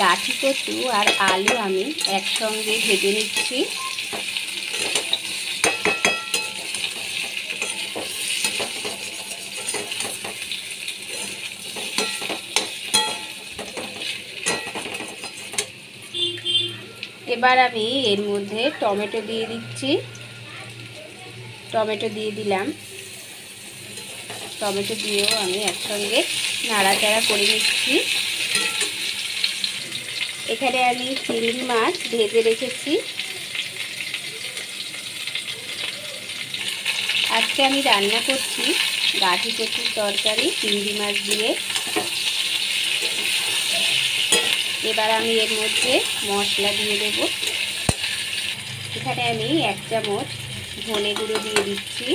গাঠি কচু আর আলু আমি একসঙ্গে ভেজে নিচ্ছি। এবার আমি এর মধ্যে টমেটো দিয়ে দিচ্ছি। টমেটো দিয়ে দিলাম। টমেটো দিয়েও আমি একসঙ্গে নাড়াচাড়া করে নিচ্ছি। এখানে আমি চিংড়ি মাছ ভেজে রেখেছি। আজকে আমি রান্না করছি গাঠি কচুর তরকারি চিংড়ি মাছ দিয়ে। এবার আমি এর মধ্যে মশলা দিয়ে দেব। এখানে আমি 1 চামচ ধনে গুঁড়ো দিয়ে দিচ্ছি।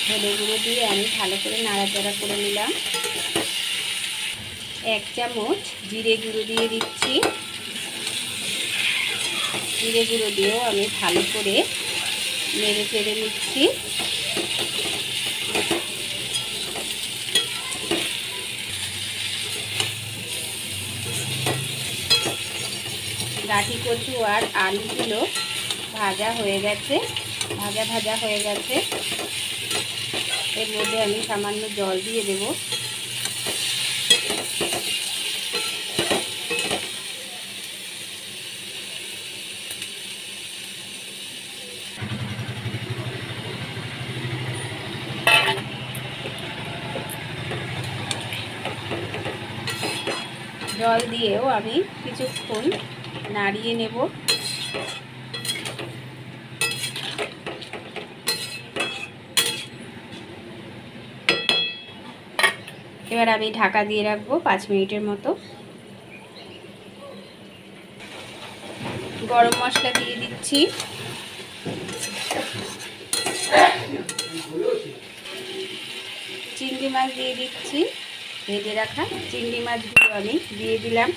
ধনে গুঁড়ো দিয়ে আমি ভালো করে নাড়াচাড়া করে নিলাম। 1 চামচ জিরে গুঁড়ো দিয়ে দিচ্ছি। জিরে গুঁড়ো দিয়েও আমি ভালো করে নেড়ে চেড়ে নিচ্ছি। গাঠি কচু আর আলুগুলো ভাজা হয়ে গেছে, ভাজা ভাজা হয়ে গেছে। এর মধ্যে আমি সামান্য জল দিয়ে দেব। জল দিয়েও আমি কিছুক্ষণ নাড়িয়ে নেব। এবার আমি ঢাকা দিয়ে রাখবো 5 মিনিটের মতো। গরম মশলা দিয়ে দিচ্ছি। চিংড়ি মাছ দিয়ে দিচ্ছি। ভেজে রাখা চিংড়ি মাছগুলো আমি দিয়ে দিলাম।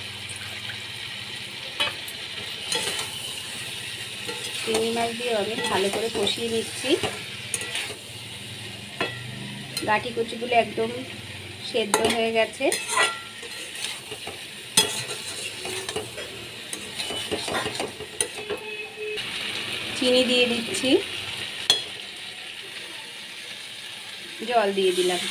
চিংড়ি মাছ দিয়ে আমি ভালো করে কষিয়ে নিচ্ছি। গাঠি কচুগুলো একদম সেদ্ধ হয়ে গেছে। চিনি দিয়ে দিচ্ছি। জল দিয়ে দিলাম।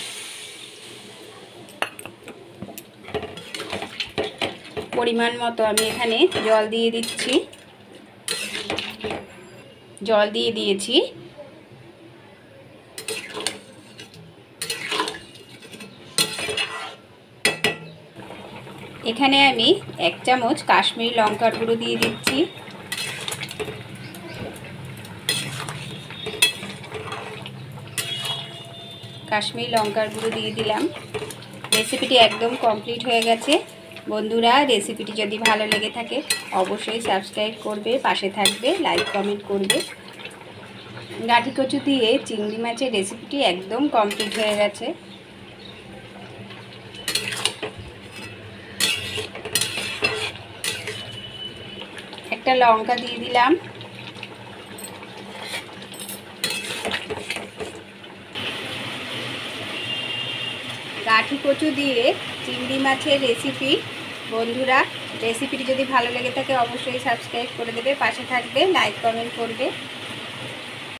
পরিমাণ মতো আমি এখানে জল দিয়ে দিচ্ছি। জল দিয়ে দিয়েছি। এখানে আমি 1 চামচ কাশ্মীরি লঙ্কার গুঁড়ো দিয়ে দিচ্ছি। কাশ্মীরি লঙ্কার গুঁড়ো দিয়ে দিলাম। রেসিপিটি একদম কমপ্লিট হয়ে গেছে। বন্ধুরা, রেসিপিটি যদি ভালো লেগে থাকে অবশ্যই সাবস্ক্রাইব করবে, পাশে থাকবে, লাইক কমেন্ট করবে। গাঠি কচু দিয়ে চিংড়ি মাছের রেসিপিটি একদম কমপ্লিট হয়ে গেছে। একটা লঙ্কা দিয়ে দিলাম। গাঠি কচু দিয়ে চিংড়ি মাছের রেসিপি। বন্ধুরা, রেসিপিটি যদি ভালো লেগে থাকে অবশ্যই সাবস্ক্রাইব করে দেবে, পাশে থাকবে, লাইক কমেন্ট করবে।